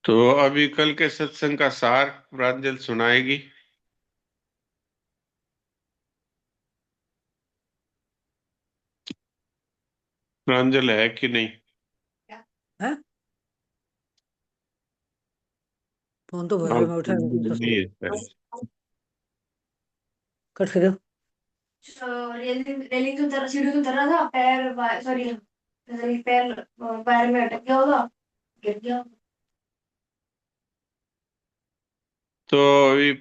तो अभी कल के सत्संग का सार प्रांजल सुनाएगी। प्रांजल है कि नहीं? है? फोन तो हाँ, में उठा नहीं है शायद। कट करो। रेलिंग रेलिंग से उतर सीढ़ी से उतर रहा था, पैर सॉरी पैर पैर में अटक गया होगा, गिर गया। तो अभी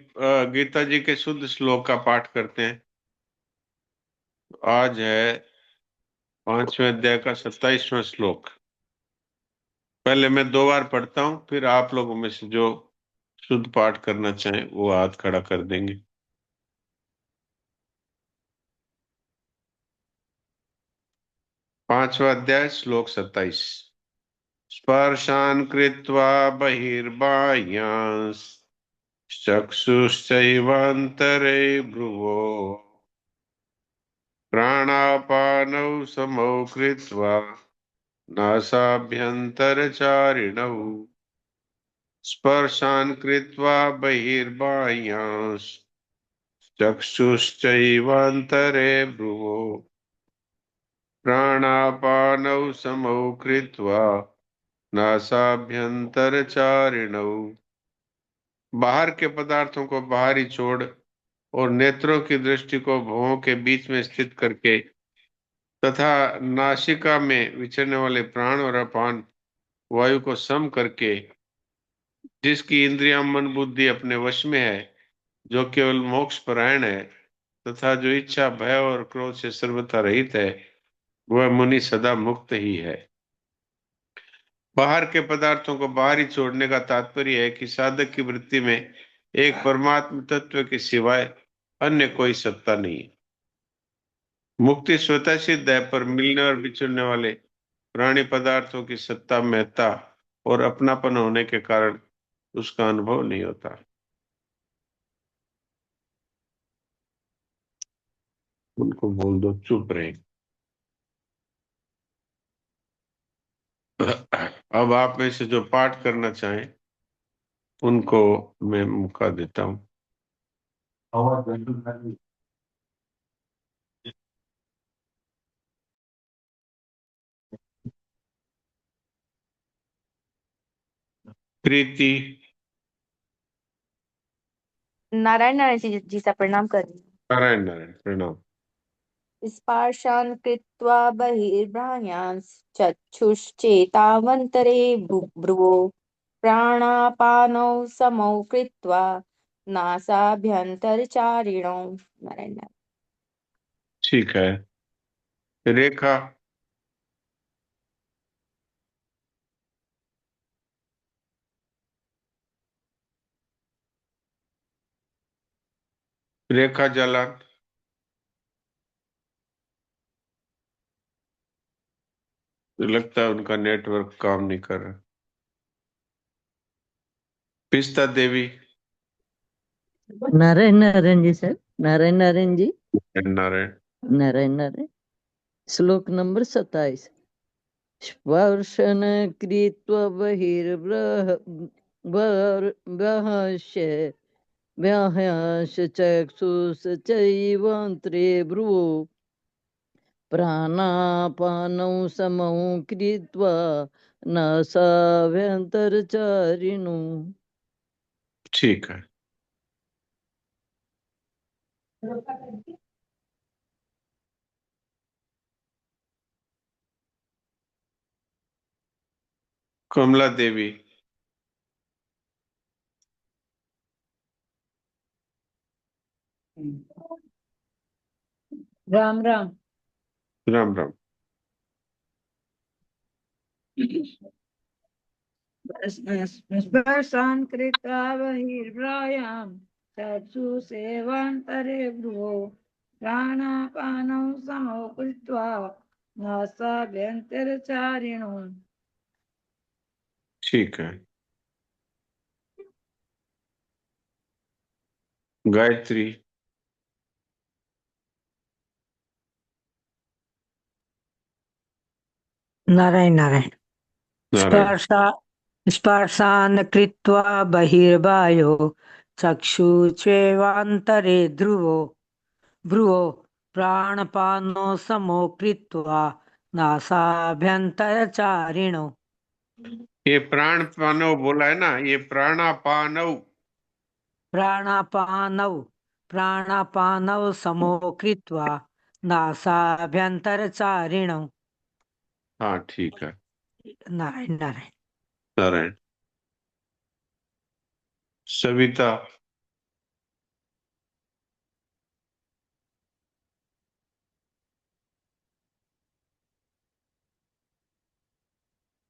गीता जी के शुद्ध श्लोक का पाठ करते हैं। आज है 5वें अध्याय का 27वां श्लोक। पहले मैं 2 बार पढ़ता हूँ, फिर आप लोगों में से जो शुद्ध पाठ करना चाहें वो हाथ खड़ा कर देंगे। 5वां अध्याय श्लोक 27। स्पर्शान् कृत्वा बहिर्बाह्यान् चक्षुश्चैवान्तरे भ्रुवो प्राणापानौ समौ कृत्वा नासाभ्यन्तरचारिणौ स्पर्शान् कृत्वा बहिर्बाह्यान् चक्षुश्चैवान्तरे भ्रुवो प्राणापानौ समौ कृत्वा नासाभ्यन्तरचारिणौ। बाहर के पदार्थों को बाहर ही छोड़ और नेत्रों की दृष्टि को भवों के बीच में स्थित करके तथा नासिका में विचरने वाले प्राण और अपान वायु को सम करके जिसकी इंद्रियां मन बुद्धि अपने वश में है, जो केवल मोक्ष परायण है तथा जो इच्छा भय और क्रोध से सर्वथा रहित है, वह मुनि सदा मुक्त ही है। बाहर के पदार्थों को बाहर ही छोड़ने का तात्पर्य है कि साधक की वृत्ति में एक परमात्म तत्व के सिवाय अन्य कोई सत्ता नहीं है। मुक्ति स्वतः सिद्ध है, पर मिलने और बिछड़ने वाले प्राणी पदार्थों की सत्ता महत्ता और अपनापन होने के कारण उसका अनुभव नहीं होता। उनको बोल दो चुप रहे। अब आप में से जो पाठ करना चाहें उनको मैं मौका देता हूँ। प्रीति। नारायण नारायण जी सा प्रणाम कर रही नारायण नारायण प्रणाम। हूँ। स्पर्शान् कृत्वा बहिर्बाह्यान् चक्षुश्चेतावन्तरे भ्रुवो प्राणापानौ समौ कृत्वा नासाभ्यन्तरचारिणौ। नारायण नारायण। ठीक है। रेखा। रेखा जालान। लगता है उनका नेटवर्क काम नहीं कर रहा। पिस्ता देवी। नारायण नारायण जी सर, नारायण नारायण जी, नारायण। नारायण नारायण। श्लोक नंबर 27। स्पर्शन कृत्वा बहिर्बह्यश्च चक्षुश्चैवान्तरे भ्रुवो प्राणापानौ समौ कृत्वा नासाभ्यन्तरचारिणौ। ठीक है। कमला देवी। राम राम। राम राम। स्पर्शान् कृत्वा बहिर्बाह्यां चक्षुषेवान्तरे भ्रुवो प्राणापानौ समौ कृत्वा नासाभ्यन्तरचारिणौ। ठीक है। गायत्री। नारायण नारायण। नारायण। स्पर्शा स्पर्शान् कृत्वा बहिर्वायो चक्षुष्वेवान्तरे भ्रुवो प्राणपानो समो कृत्वा नासाभ्यन्तरचारिणौ। ये प्राणपानव बोला है ना, ये प्राणापानव। प्राणापानौ समो कृत्वा नासाभ्यन्तरचारिणौ। हाँ ठीक है। नारायण नारायण। नारायण। सविता।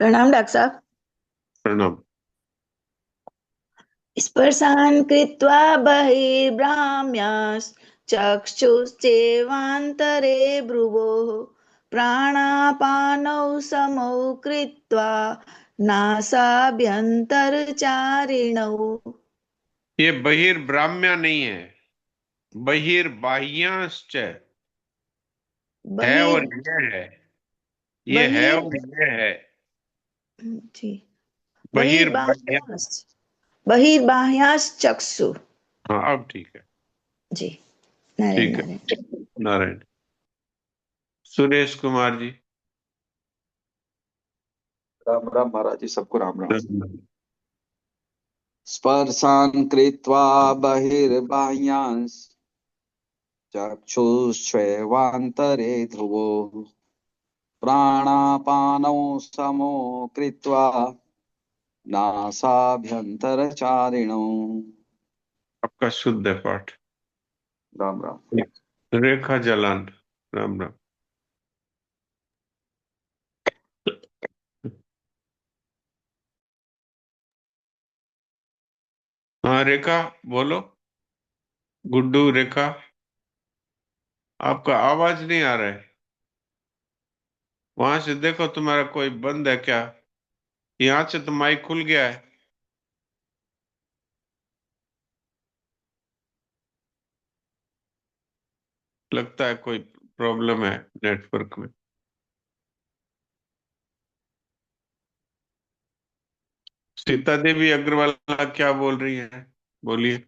प्रणाम डॉक्टर साहब। प्रणाम। स्पर्शान् कृत्वा बहिर्भ्राम्याश्चक्षुश्चैवान्तरे भ्रुवोः प्राणापानौ समौ कृत्वा नासाभ्यन्तरचारिणौ। ये बहिर्ब्राह्म्या नहीं है, बहिर्बाह्यांश्च है बहिर् और ये है। ये है बहिर् और ये है। जी बहिर्बाह्या। बहिर्बाह्याश्चक्षु। हाँ अब ठीक है। जी नारायण ठीक है। नारायण। नारायण। सुरेश कुमार जी। राम राम महाराज जी, सबको राम राम। स्पर्शान् कृत्वा बहिर्बाह्यांश् चक्षुष्वेवान्तरे ध्रुवो प्राणापानौ समो कृत्वा नासाभ्यन्तरचारिणौ। आपका शुद्ध है पाठ। राम राम। रेखा जलान। राम राम। हाँ रेखा बोलो। गुड्डू रेखा, आपका आवाज नहीं आ रहा है। वहां से देखो तुम्हारा कोई बंद है क्या? यहाँ से तो माइक खुल गया है। लगता है कोई प्रॉब्लम है नेटवर्क में। सीता देवी अग्रवाल क्या बोल रही है? बोलिए।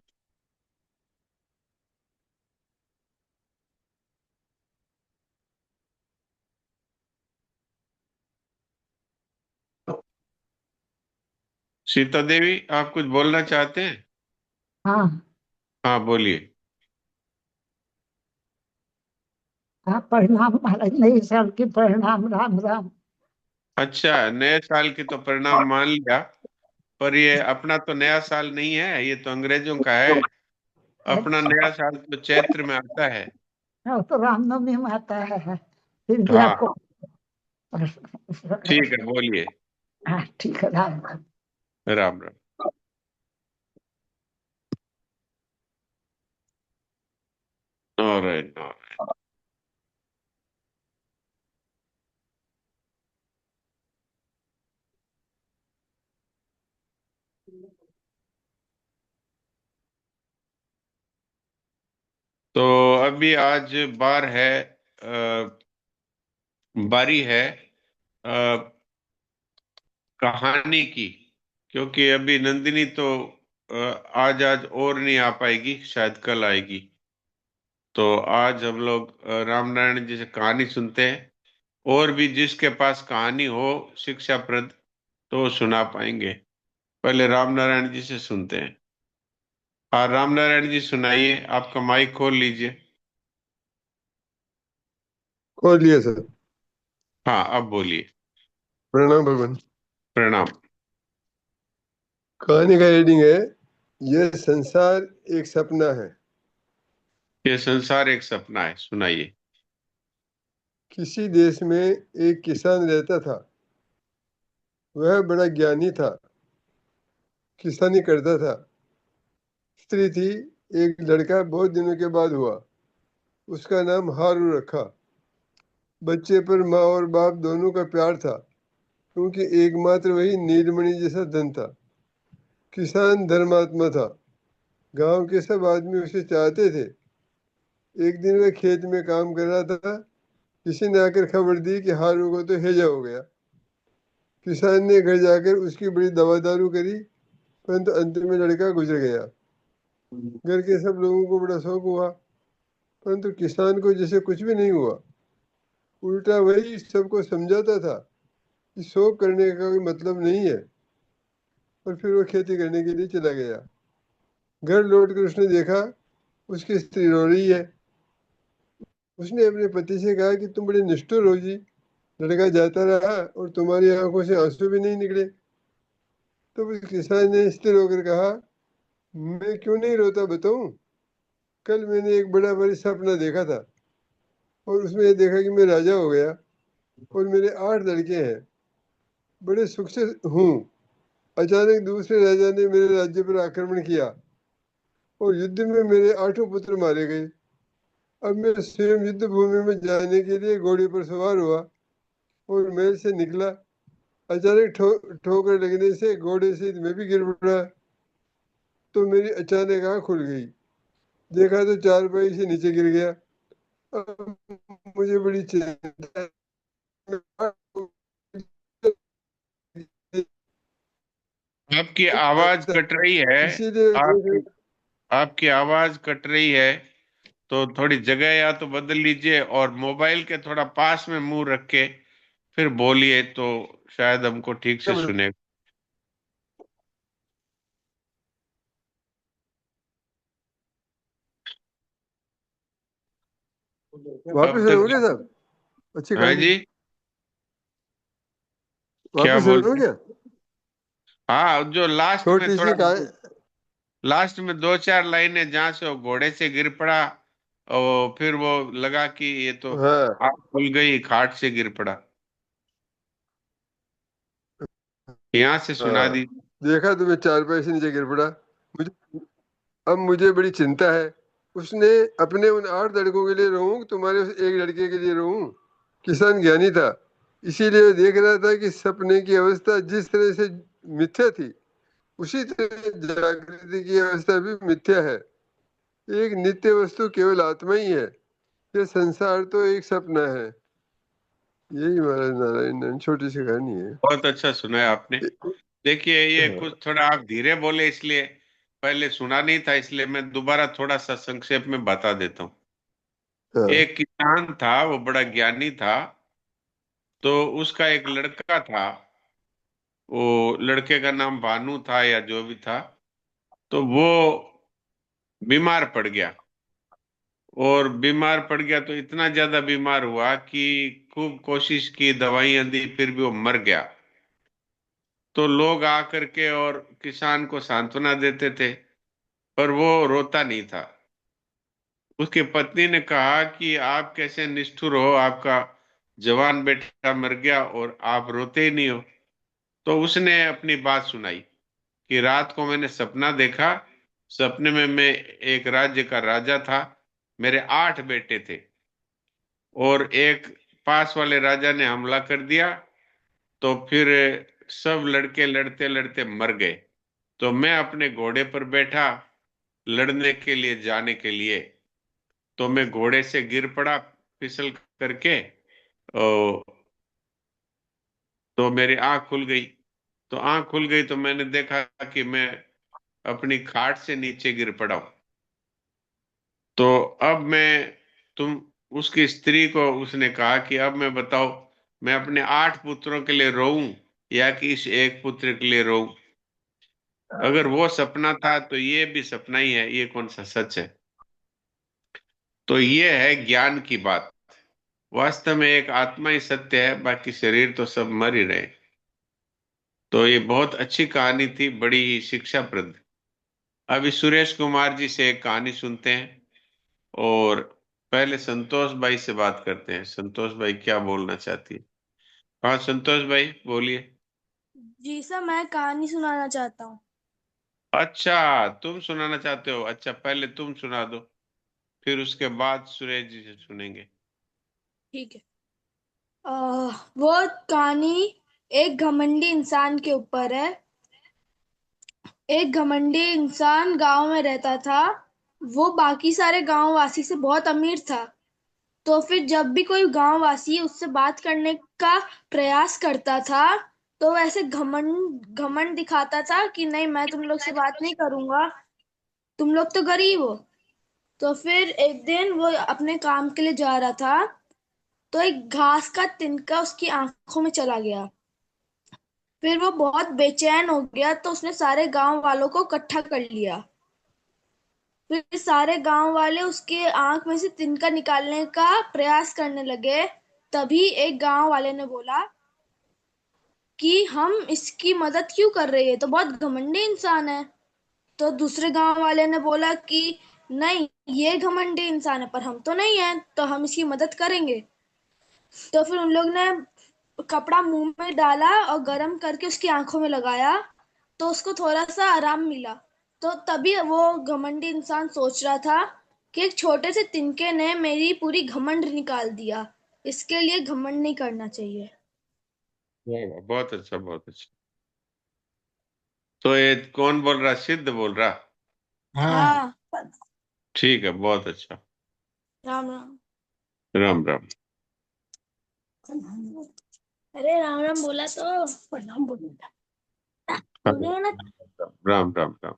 सीता देवी आप कुछ बोलना चाहते हैं? हाँ हाँ बोलिए। हाँ, प्रणाम महाराज, नए साल की प्रणाम। राम राम। अच्छा, नए साल की तो परिणाम मान लिया, पर ये अपना तो नया साल नहीं है, ये तो अंग्रेजों का है। अपना नया साल तो चैत्र में आता है। वो तो रामनवमी में आता है, फिर भी हाँ आपको। ठीक है, बोलिए। हाँ ठीक है, राम राम। राम राम। नारायण नारायण। तो अभी आज बार है, बारी है कहानी की। क्योंकि अभी नंदिनी तो आज और नहीं आ पाएगी, शायद कल आएगी। तो आज हम लोग राम नारायण जी से कहानी सुनते हैं। और भी जिसके पास कहानी हो शिक्षाप्रद तो वो सुना पाएंगे। पहले राम नारायण जी से सुनते हैं। हाँ राम नारायण जी सुनाइए, आपका माइक खोल लीजिए। खोल लिया सर। हाँ अब बोलिए। प्रणाम भगवान। प्रणाम। कहानी का हेडिंग है, यह संसार एक सपना है। ये संसार एक सपना है, सुनाइए। किसी देश में एक किसान रहता था। वह बड़ा ज्ञानी था, किसानी करता था। स्त्री थी। एक लड़का बहुत दिनों के बाद हुआ। उसका नाम हारू रखा। बच्चे पर माँ और बाप दोनों का प्यार था, क्योंकि एकमात्र वही नीलमणि जैसा धन था। किसान धर्मात्मा था। गांव के सब आदमी उसे चाहते थे। एक दिन वह खेत में काम कर रहा था। किसी ने आकर खबर दी कि हारू को तो हैजा हो गया। किसान ने घर जाकर उसकी बड़ी दवा दारू करी, परंतु अंत में लड़का गुजर गया। घर के सब लोगों को बड़ा शौक हुआ, परंतु किसान को जैसे कुछ भी नहीं हुआ। उल्टा वही सबको समझाता था कि शौक करने का कोई मतलब नहीं है, और फिर वो खेती करने के लिए चला गया। घर लौटकर उसने देखा उसकी स्त्री रो रही है। उसने अपने पति से कहा कि तुम बड़े निष्ठुर हो जी, लड़का जाता रहा और तुम्हारी आंखों से आंसू भी नहीं निकले। तो उस किसान ने स्थिर होकर कहा, मैं क्यों नहीं रोता बताऊं? कल मैंने एक बड़ा भारी सपना देखा था, और उसमें ये देखा कि मैं राजा हो गया और मेरे 8 लड़के हैं, बड़े सुख से हूँ। अचानक दूसरे राजा ने मेरे राज्य पर आक्रमण किया और युद्ध में मेरे 8 पुत्र मारे गए। अब मैं स्वयं युद्ध भूमि में जाने के लिए घोड़े पर सवार हुआ और महल से निकला। अचानक ठोकर लगने से घोड़े से मैं भी गिर पड़ा। तो मेरी अचानक आँख खुल गई, देखा तो चारपाई से नीचे गिर गया। अब मुझे बड़ी चिंता आपकी आवाज कट रही है। इसीलिए आपकी आपकी आवाज कट रही है, तो थोड़ी जगह या तो बदल लीजिए और मोबाइल के थोड़ा पास में मुंह रख के फिर बोलिए, तो शायद हमको ठीक से सुने। वापिस अब तक सुनो क्या साहब? अच्छी हाँ कहानी जी, क्या वापिस बोल सुनो क्या? हाँ, जो छोटी सी कहानी। लास्ट में 2-4 लाइनें जहां से वो घोड़े से गिर पड़ा और फिर वो लगा कि ये तो हाँ आग खुल गई, खाट से गिर पड़ा, यहाँ से सुना हाँ, दी। देखा तो मैं चारपाई से नीचे गिर पड़ा। मुझे अब मुझे बड़ी चिंता है। उसने अपने उन 8 लड़कों के लिए रोऊं, तुम्हारे उस एक लड़के के लिए रोऊं? किसान ज्ञानी था, इसीलिए वो देख रहा था कि सपने की अवस्था जिस तरह से मिथ्या थी, उसी तरह जागृति की अवस्था भी मिथ्या है। एक नित्य वस्तु केवल आत्मा ही है, ये संसार तो एक सपना है। यही महाराज नारायण नारायण छोटी सी कहानी है। बहुत अच्छा सुना है आपने। देखिए, ये हाँ कुछ थोड़ा आप धीरे बोले, इसलिए पहले सुना नहीं था, इसलिए मैं दोबारा थोड़ा सा संक्षेप में बता देता हूँ। हाँ एक किसान था, वो बड़ा ज्ञानी था। तो उसका एक लड़का था, वो लड़के का नाम भानु था या जो भी था। तो वो बीमार पड़ गया, और बीमार पड़ गया तो इतना ज्यादा बीमार हुआ कि खूब कोशिश की, दवाइयां दी, फिर भी वो मर गया। तो लोग आकर के और किसान को सांत्वना देते थे, पर वो रोता नहीं था। उसकी पत्नी ने कहा कि आप कैसे निष्ठुर हो, आपका जवान बेटा मर गया और आप रोते ही नहीं हो। तो उसने अपनी बात सुनाई कि रात को मैंने सपना देखा। सपने में मैं एक राज्य का राजा था, मेरे 8 बेटे थे, और एक पास वाले राजा ने हमला कर दिया। तो फिर सब लड़के लड़ते लड़ते मर गए। तो मैं अपने घोड़े पर बैठा लड़ने के लिए, जाने के लिए। तो मैं घोड़े से गिर पड़ा फिसल करके, और तो मेरी आंख खुल गई। तो आंख खुल गई तो मैंने देखा कि मैं अपनी खाट से नीचे गिर पड़ा हूं। तो अब मैं तुम उसकी स्त्री को उसने कहा कि अब मैं बताओ, मैं अपने 8 पुत्रों के लिए रोऊं या कि इस एक पुत्र के लिए रोऊं? अगर वो सपना था तो ये भी सपना ही है, ये कौन सा सच है? तो ये है ज्ञान की बात। वास्तव में एक आत्मा ही सत्य है, बाकी शरीर तो सब मर ही रहे। तो ये बहुत अच्छी कहानी थी, बड़ी ही शिक्षाप्रद। अभी सुरेश कुमार जी से एक कहानी सुनते हैं, और पहले संतोष भाई से बात करते हैं। संतोष भाई क्या बोलना चाहती है? हाँ संतोष भाई बोलिए। जी सर, मैं कहानी सुनाना चाहता हूँ। अच्छा, तुम सुनाना चाहते हो? अच्छा, पहले तुम सुना दो, फिर उसके बाद सुरेश जी से सुनेंगे। ठीक है। वो कहानी एक घमंडी इंसान के ऊपर है। एक घमंडी इंसान गांव में रहता था। वो बाकी सारे गांव वासी से बहुत अमीर था। तो फिर जब भी कोई गांव वासी उससे बात करने का प्रयास करता था, तो वैसे घमंड घमंड दिखाता था कि नहीं, मैं तुम लोग से बात नहीं करूंगा, तुम लोग तो गरीब हो। तो फिर एक दिन वो अपने काम के लिए जा रहा था, तो एक घास का तिनका उसकी आंखों में चला गया। फिर वो बहुत बेचैन हो गया, तो उसने सारे गांव वालों को इकट्ठा कर लिया। फिर सारे गांव वाले उसके आंख में से तिनका निकालने का प्रयास करने लगे। तभी एक गांव वाले ने बोला कि हम इसकी मदद क्यों कर रहे हैं, तो बहुत घमंडी इंसान है। तो दूसरे गांव वाले ने बोला कि नहीं, ये घमंडी इंसान है पर हम तो नहीं है, तो हम इसकी मदद करेंगे। तो फिर उन लोग ने कपड़ा मुंह में डाला और गर्म करके उसकी आंखों में लगाया, तो उसको थोड़ा सा आराम मिला। तो तभी वो घमंडी इंसान सोच रहा था कि एक छोटे से तिनके ने मेरी पूरी घमंड निकाल दिया, इसके लिए घमंड नहीं करना चाहिए। वाह वाह, बहुत अच्छा बहुत अच्छा। तो ये कौन बोल रहा, सिद्ध बोल रहा? हाँ। हाँ। ठीक है, बहुत अच्छा। राम राम। राम राम। अरे राम राम बोला तो प्रणाम बोलूंगा। सुनिए ना। राम राम राम।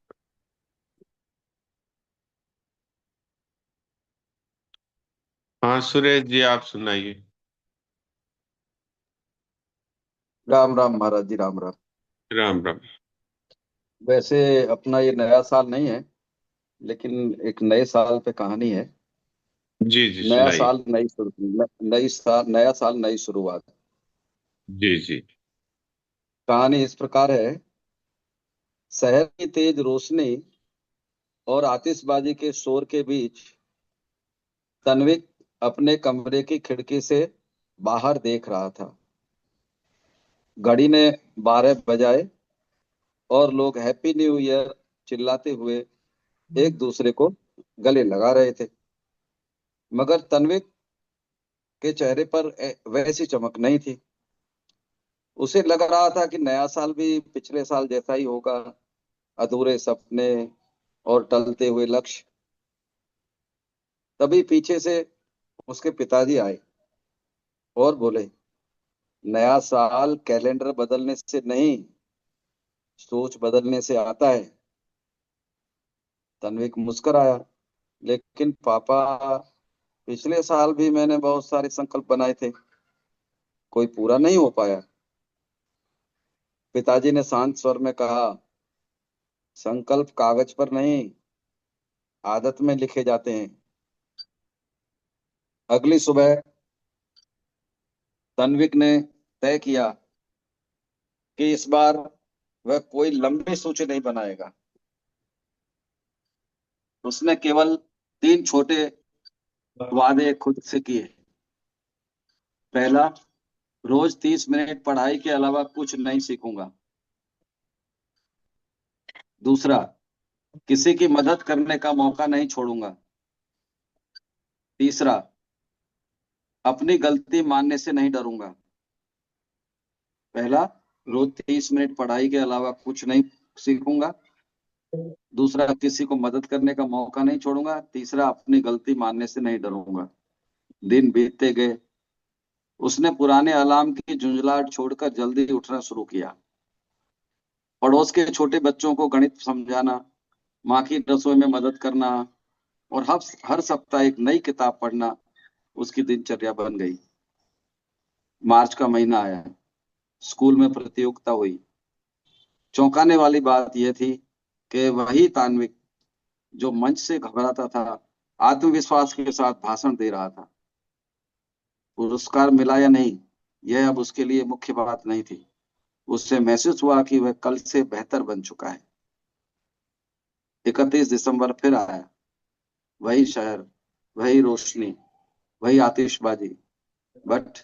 हाँ सुरेश जी, आप सुनाइए। राम राम महाराज जी, राम राम। राम राम। वैसे अपना ये नया साल नहीं है, लेकिन एक नए साल पे कहानी है। जी जी, नया सुनाइए। साल नई शुरू नई साल नया साल नई शुरुआत। जी जी। कहानी इस प्रकार है। शहर की तेज रोशनी और आतिशबाजी के शोर के बीच तन्विक अपने कमरे की खिड़की से बाहर देख रहा था। घड़ी ने 12 बजाए और लोग हैप्पी न्यू ईयर चिल्लाते हुए एक दूसरे को गले लगा रहे थे, मगर तन्विक के चेहरे पर वैसी चमक नहीं थी। उसे लग रहा था कि नया साल भी पिछले साल जैसा ही होगा, अधूरे सपने और टलते हुए लक्ष्य। तभी पीछे से उसके पिताजी आए और बोले, नया साल कैलेंडर बदलने से नहीं, सोच बदलने से आता है। तन्विक मुस्कुराया, लेकिन पापा, पिछले साल भी मैंने बहुत सारे संकल्प बनाए थे, कोई पूरा नहीं हो पाया। पिताजी ने शांत स्वर में कहा, संकल्प कागज पर नहीं, आदत में लिखे जाते हैं। अगली सुबह तन्विक ने तय किया कि इस बार वह कोई लंबी सूची नहीं बनाएगा। उसने केवल 3 छोटे वादे खुद से किए। पहला, रोज 30 मिनट पढ़ाई के अलावा कुछ नहीं सीखूंगा। दूसरा, किसी की मदद करने का मौका नहीं छोड़ूंगा। तीसरा, अपनी गलती मानने से नहीं डरूंगा। पहला, रोज 30 मिनट पढ़ाई के अलावा कुछ नहीं सीखूंगा। दूसरा, किसी को मदद करने का मौका नहीं छोड़ूंगा। तीसरा, अपनी गलती मानने से नहीं डरूंगा। दिन बीतते गए। उसने पुराने अलार्म की झुंझलाहट छोड़कर जल्दी उठना शुरू किया। पड़ोस के छोटे बच्चों को गणित समझाना, माँ की रसोई में मदद करना और हर सप्ताह एक नई किताब पढ़ना उसकी दिनचर्या बन गई। मार्च का महीना आया। स्कूल में प्रतियोगिता हुई। चौंकाने वाली बात यह थी कि वही तान्विक जो मंच से घबराता था, आत्मविश्वास के साथ भाषण दे रहा था। पुरस्कार मिला या नहीं, यह अब उसके लिए मुख्य बात नहीं थी। उससे महसूस हुआ कि वह कल से बेहतर बन चुका है। 31 दिसंबर फिर आया। वही शहर, वही रोशनी, वही आतिशबाजी। बट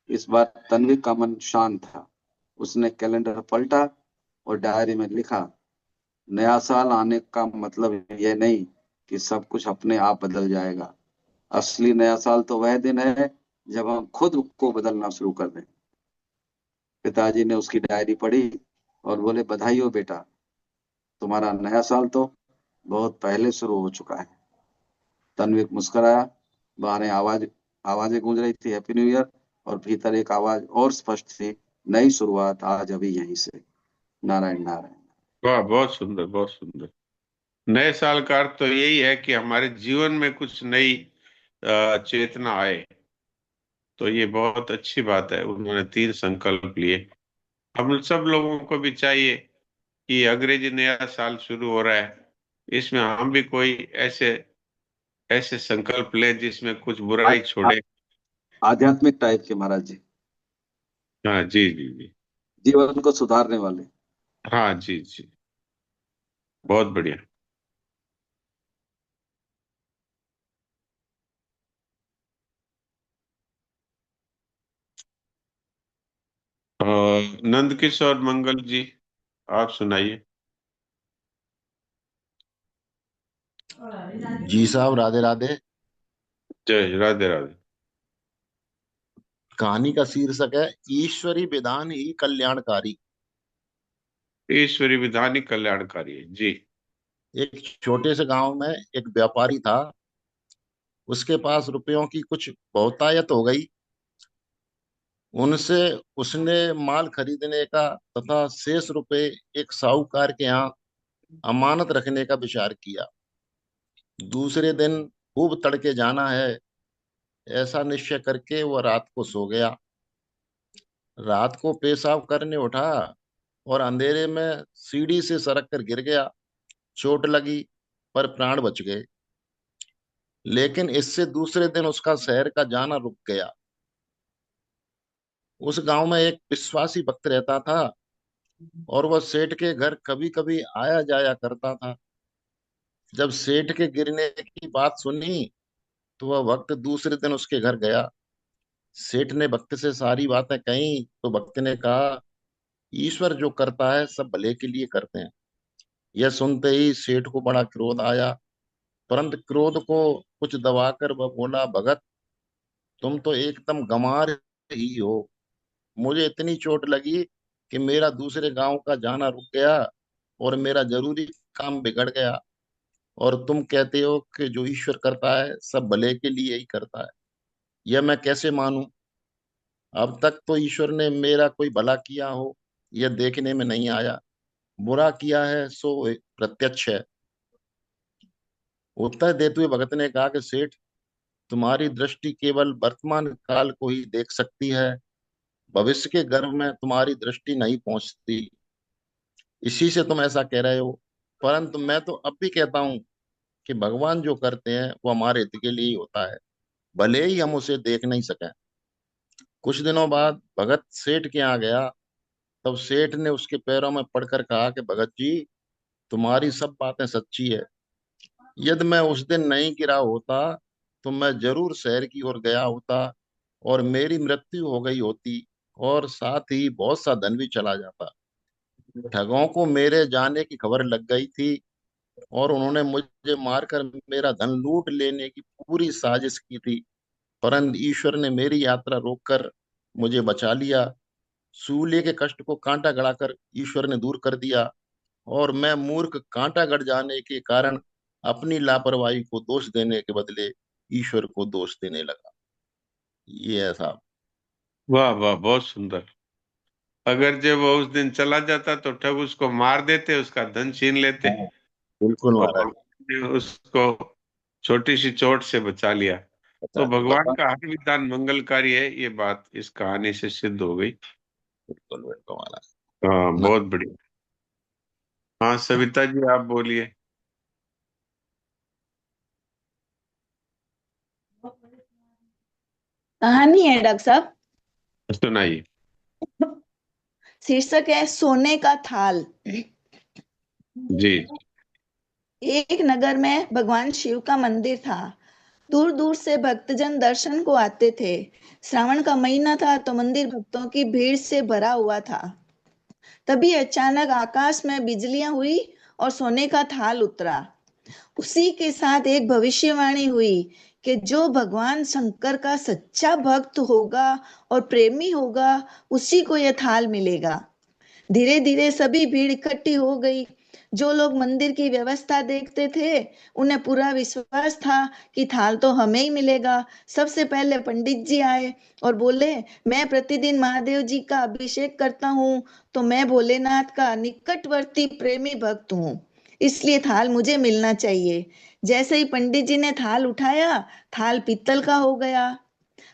इस बार तन्विक का मन शांत था। उसने कैलेंडर पलटा और डायरी में लिखा, नया साल आने का मतलब यह नहीं कि सब कुछ अपने आप बदल जाएगा। असली नया साल तो वह दिन है जब हम खुद को बदलना शुरू कर दें। पिताजी ने उसकी डायरी पढ़ी और बोले, बधाई हो बेटा, तुम्हारा नया साल तो बहुत पहले शुरू हो चुका है। तन्विक मुस्कुराया। बाहर आवाजें गूंज रही थी, हैप्पी न्यू ईयर। और भीतर एक आवाज और स्पष्ट थी, नई शुरुआत आज अभी यहीं से। नारायण नारायण। वाह, बहुत सुंदर, बहुत सुंदर। नए साल का अर्थ तो यही है कि हमारे जीवन में कुछ नई चेतना आए। तो ये बहुत अच्छी बात है, उन्होंने 3 संकल्प लिए। हम सब लोगों को भी चाहिए कि अंग्रेजी नया साल शुरू हो रहा है, इसमें हम भी कोई ऐसे ऐसे संकल्प ले जिसमें कुछ आ- बुराई आ- छोड़े। आध्यात्मिक टाइप के महाराज जी, हाँ जी, जी, जी। जीवन को सुधारने वाले। हाँ जी, जी। बहुत बढ़िया। नंद किशोर मंगल जी, आप सुनाइए। जी साहब, राधे राधे। जय राधे राधे। कहानी का शीर्षक है ईश्वरी विधान ही कल्याणकारी। ईश्वरी विधान ही कल्याणकारी है जी। एक छोटे से गांव में एक व्यापारी था। उसके पास रुपयों की कुछ बहुतायत हो गई। उनसे उसने माल खरीदने का तथा शेष रुपए एक साहूकार के यहाँ अमानत रखने का विचार किया। दूसरे दिन खूब तड़के जाना है, ऐसा निश्चय करके वह रात को सो गया। रात को पेशाब करने उठा और अंधेरे में सीढ़ी से सरक कर गिर गया। चोट लगी पर प्राण बच गए। लेकिन इससे दूसरे दिन उसका शहर का जाना रुक गया। उस गांव में एक विश्वासी भक्त रहता था और वह सेठ के घर कभी कभी आया जाया करता था। जब सेठ के गिरने की बात सुनी तो वह भक्त दूसरे दिन उसके घर गया। सेठ ने भक्त से सारी बातें कही तो भक्त ने कहा, ईश्वर जो करता है सब भले के लिए करते हैं। यह सुनते ही सेठ को बड़ा क्रोध आया, परंतु क्रोध को कुछ दबाकर वह बोला, भगत तुम तो एकदम गंवार ही हो। मुझे इतनी चोट लगी कि मेरा दूसरे गांव का जाना रुक गया और मेरा जरूरी काम बिगड़ गया, और तुम कहते हो कि जो ईश्वर करता है सब भले के लिए ही करता है। यह मैं कैसे मानूं? अब तक तो ईश्वर ने मेरा कोई भला किया हो यह देखने में नहीं आया, बुरा किया है सो प्रत्यक्ष है। उत्तर देते हुए भगत ने कहा कि सेठ, तुम्हारी दृष्टि केवल वर्तमान काल को ही देख सकती है, भविष्य के गर्भ में तुम्हारी दृष्टि नहीं पहुंचती, इसी से तुम ऐसा कह रहे हो। परंतु मैं तो अब भी कहता हूँ कि भगवान जो करते हैं वो हमारे हित के लिए ही होता है, भले ही हम उसे देख नहीं सकें। कुछ दिनों बाद भगत सेठ के यहाँ गया। तब सेठ ने उसके पैरों में पड़कर कहा कि भगत जी, तुम्हारी सब बातें सच्ची है। यदि मैं उस दिन नहीं गिरा होता तो मैं जरूर शहर की ओर गया होता और मेरी मृत्यु हो गई होती, और साथ ही बहुत सा धन भी चला जाता। ठगों को मेरे जाने की खबर लग गई थी और उन्होंने मुझे मारकर मेरा धन लूट लेने की पूरी साजिश की थी, परंतु ईश्वर ने मेरी यात्रा रोककर मुझे बचा लिया। सूले के कष्ट को कांटा गड़ाकर ईश्वर ने दूर कर दिया, और मैं मूर्ख कांटा गड़ जाने के कारण अपनी लापरवाही को दोष देने के बदले ईश्वर को दोष देने लगा। ये है साहब। वाह, वाह, बहुत सुंदर। अगर जब वो उस दिन चला जाता तो ठग उसको मार देते, उसका धन छीन लेते, हाँ, बिल्कुल और महाराज। भगवान ने उसको छोटी सी चोट से बचा लिया। बता तो दी भगवान भगवान। का हर विधान मंगलकारी है, ये बात इस कहानी से सिद्ध हो गई। बिल्कुल बिल्कुल महाराज। हाँ, ना, बहुत बढ़िया। हाँ सविता जी, आप बोलिए। कहानी है डॉक्टर साहब। सुनाइए। शीर्षक है सोने का थाल। जी। एक नगर में भगवान शिव का मंदिर था। दूर दूर से भक्तजन दर्शन को आते थे। श्रावण का महीना था तो मंदिर भक्तों की भीड़ से भरा हुआ था। तभी अचानक आकाश में बिजलियां हुई और सोने का थाल उतरा। उसी के साथ एक भविष्यवाणी हुई कि जो भगवान शंकर का सच्चा भक्त होगा और प्रेमी होगा, उसी को यह थाल मिलेगा। धीरे धीरे सभी भीड़ इकट्ठी हो गई। जो लोग मंदिर की व्यवस्था देखते थे उन्हें पूरा विश्वास था कि थाल तो हमें ही मिलेगा। सबसे पहले पंडित जी आए और बोले, मैं प्रतिदिन महादेव जी का अभिषेक करता हूँ, तो मैं भोलेनाथ का निकटवर्ती प्रेमी भक्त हूँ, इसलिए थाल मुझे मिलना चाहिए। जैसे ही पंडित जी ने थाल उठाया, थाल पीतल का हो गया।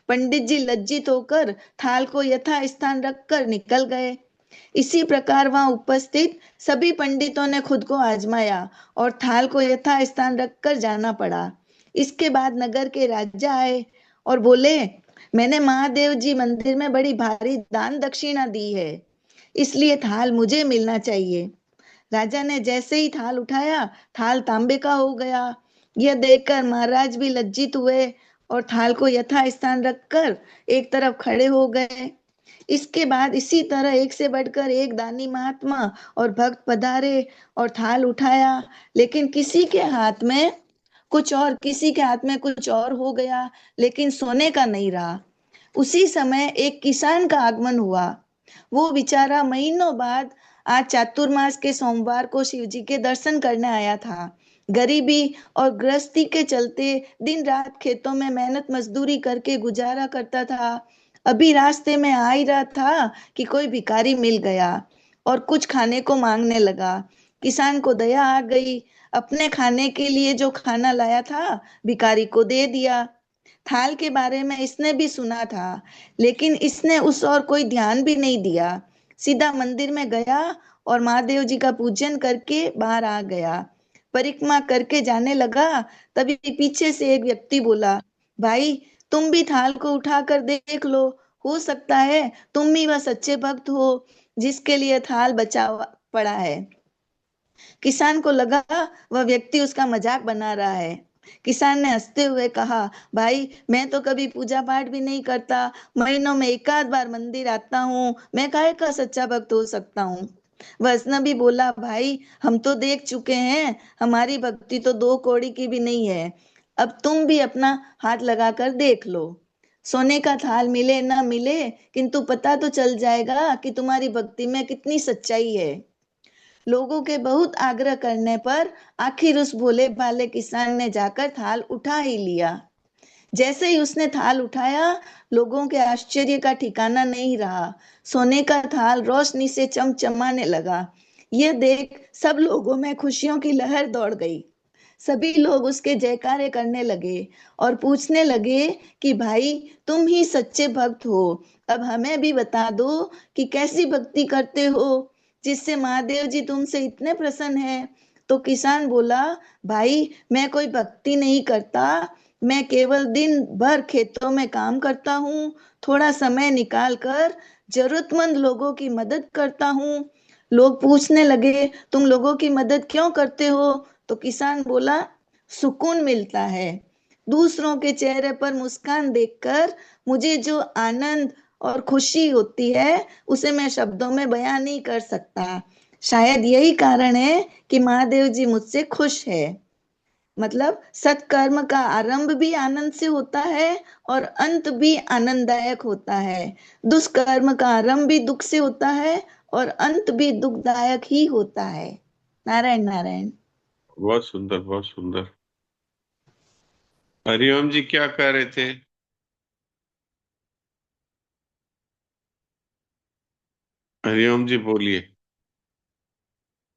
पंडित जी लज्जित होकर थाल को यथा स्थान रखकर निकल गए। इसी प्रकार वहां उपस्थित सभी पंडितों ने खुद को आजमाया और थाल को यथा स्थान रखकर जाना पड़ा। इसके बाद नगर के राजा आए और बोले, मैंने महादेव जी मंदिर में बड़ी भारी दान दक्षिणा दी है, इसलिए थाल मुझे मिलना चाहिए। राजा ने जैसे ही थाल उठाया, थाल तांबे का हो गया। यह देखकर महाराज भी लज्जित हुए और थाल को यथा स्थान रखकर एक तरफ खड़े हो गए। इसके बाद इसी तरह एक से बढ़कर एक दानी महात्मा और भक्त पधारे और थाल उठाया, लेकिन किसी के हाथ में कुछ और, किसी के हाथ में कुछ और हो गया, लेकिन सोने का नहीं रहा। उसी समय एक किसान का आगमन हुआ। वो बेचारा महीनों बाद आज चातुर्मास के सोमवार को शिव जी के दर्शन करने आया था। गरीबी और गृहस्थी के चलते दिन रात खेतों में मेहनत मजदूरी करके गुजारा करता था। अभी रास्ते में आ ही रहा था कि कोई भिखारी मिल गया और कुछ खाने को मांगने लगा। किसान को दया आ गई, अपने खाने के लिए जो खाना लाया था भिखारी को दे दिया। थाल के बारे में इसने भी सुना था, लेकिन इसने उस और कोई ध्यान भी नहीं दिया। सीधा मंदिर में गया और महादेव जी का पूजन करके बाहर आ गया। परिक्रमा करके जाने लगा, तभी पीछे से एक व्यक्ति बोला, भाई तुम भी थाल को उठा कर देख लो, हो सकता है तुम ही वह सच्चे भक्त हो जिसके लिए थाल बचा पड़ा है। किसान को लगा वह व्यक्ति उसका मजाक बना रहा है। किसान ने हंसते हुए कहा, भाई मैं तो कभी पूजा पाठ भी नहीं करता, महीनों में एक आध बार मंदिर आता हूँ, मैं काहे का सच्चा भक्त हो सकता हूँ। वह अजनबी बोला, भाई हम तो देख चुके हैं, हमारी भक्ति तो दो कौड़ी की भी नहीं है। अब तुम भी अपना हाथ लगाकर देख लो, सोने का थाल मिले ना मिले, किंतु पता तो चल जाएगा कि तुम्हारी भक्ति में कितनी सच्चाई है। लोगों के बहुत आग्रह करने पर आखिर उस भोले भाले किसान ने जाकर थाल उठा ही लिया। जैसे ही उसने थाल उठाया, लोगों के आश्चर्य का ठिकाना नहीं रहा। सोने का थाल रोशनी से चमचमाने लगा। यह देख सब लोगों में खुशियों की लहर दौड़ गई। सभी लोग उसके जयकारे करने लगे और पूछने लगे कि भाई तुम ही सच्चे भक्त हो, अब हमें भी बता दो कि कैसी भक्ति करते हो जिससे महादेव जी तुमसे इतने प्रसन्न है। तो किसान बोला, भाई मैं कोई भक्ति नहीं करता, मैं केवल दिन भर खेतों में काम करता हूँ, थोड़ा समय निकाल कर जरूरतमंद लोगों की मदद करता हूँ। लोग पूछने लगे, तुम लोगों की मदद क्यों करते हो? तो किसान बोला, सुकून मिलता है। दूसरों के चेहरे पर मुस्कान देखकर मुझे जो आनंद और खुशी होती है उसे मैं शब्दों में बयान नहीं कर सकता। शायद यही कारण है कि महादेव जी मुझसे खुश है। मतलब सत्कर्म का आरंभ भी आनंद से होता है और अंत भी आनंददायक होता है। दुष्कर्म का आरंभ भी दुख से होता है और अंत भी दुखदायक ही होता है। नारायण नारायण। बहुत सुंदर, बहुत सुंदर। हरिओम जी क्या कह रहे थे? हरिओम जी बोलिए।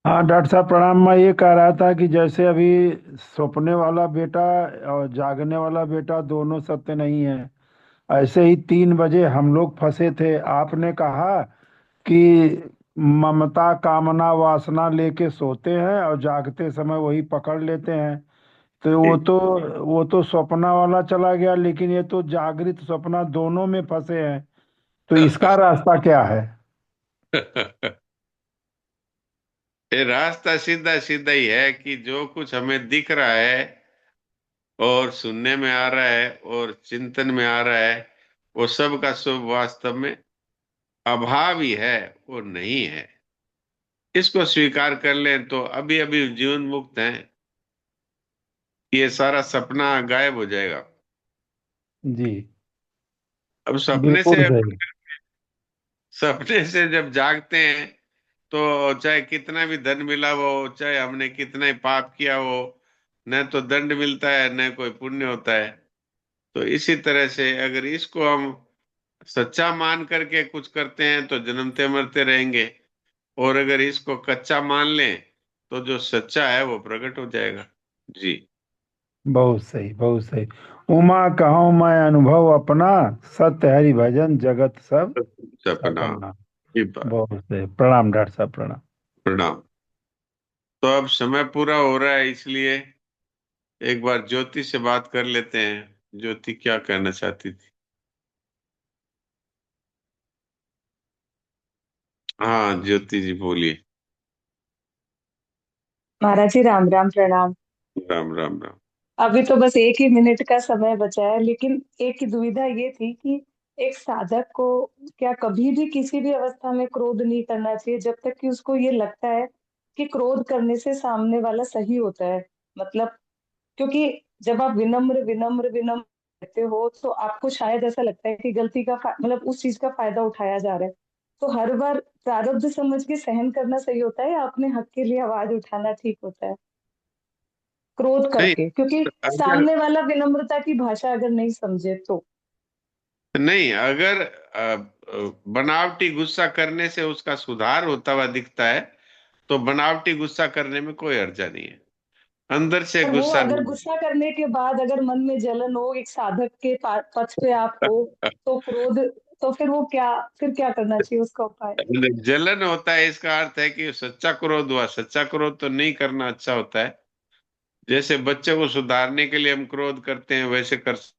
हाँ डॉक्टर साहब प्रणाम। मैं ये कह रहा था कि जैसे अभी सपने वाला बेटा और जागने वाला बेटा दोनों सत्य नहीं है, ऐसे ही 3 बजे हम लोग फंसे थे। आपने कहा कि ममता कामना वासना लेके सोते हैं और जागते समय वही पकड़ लेते हैं। तो वो तो सपना वाला चला गया, लेकिन ये तो जागृत सपना दोनों में फंसे हैं। तो इसका रास्ता क्या है? ये रास्ता सीधा सीधा ही है कि जो कुछ हमें दिख रहा है और सुनने में आ रहा है और चिंतन में आ रहा है, वो सब का सब वास्तव में अभाव ही है, वो नहीं है। इसको स्वीकार कर लें तो अभी अभी जीवन मुक्त हैं, ये सारा सपना गायब हो जाएगा। जी अब बिल्कुल सही। सपने से जब जागते हैं तो चाहे कितना भी धन मिला हो, चाहे हमने कितना ही पाप किया हो, न तो दंड मिलता है न कोई पुण्य होता है। तो इसी तरह से अगर इसको हम सच्चा मान करके कुछ करते हैं तो जन्मते मरते रहेंगे, और अगर इसको कच्चा मान लें तो जो सच्चा है वो प्रकट हो जाएगा। जी। बहुत सही, बहुत सही। उमा कहूँ मैं अनुभव अपना, सत्य हरि भजन जगत सब सपना। सपना। ये बात। बहुत सही। प्रणाम डॉक्टर साहब, प्रणाम। प्रणाम। तो अब समय पूरा हो रहा है, इसलिए एक बार ज्योति से बात कर लेते हैं। ज्योति क्या कहना चाहती थी? हाँ ज्योति जी बोलिए। महाराज जी, राम राम, प्रणाम। राम राम राम। अभी तो बस 1 ही मिनट का समय बचा है, लेकिन एक ही दुविधा ये थी कि एक साधक को क्या कभी भी किसी भी अवस्था में क्रोध नहीं करना चाहिए जब तक कि उसको ये लगता है कि क्रोध करने से सामने वाला सही होता है। मतलब, क्योंकि जब आप विनम्र विनम्र विनम्र रहते हो तो आपको शायद ऐसा लगता है कि गलती का मतलब उस चीज का फायदा उठाया जा रहा है। तो हर बार प्रारब्ध समझ के सहन करना सही होता है या अपने हक के लिए आवाज उठाना ठीक होता है क्रोध नहीं, करके, क्योंकि अगर सामने वाला विनम्रता की भाषा अगर नहीं समझे तो। नहीं अगर बनावटी गुस्सा करने से उसका सुधार होता हुआ दिखता है तो बनावटी गुस्सा करने में कोई हर्जा नहीं है। अंदर से पर वो गुस्सा अगर नहीं। गुस्सा करने के बाद अगर मन में जलन हो, एक साधक के पक्ष पे आप हो, तो क्रोध, तो फिर वो क्या, फिर क्या करना चाहिए, उसका उपाय? जलन होता है इसका अर्थ है कि सच्चा क्रोध हुआ। सच्चा क्रोध तो नहीं करना अच्छा होता है। जैसे बच्चे को सुधारने के लिए हम क्रोध करते हैं वैसे कर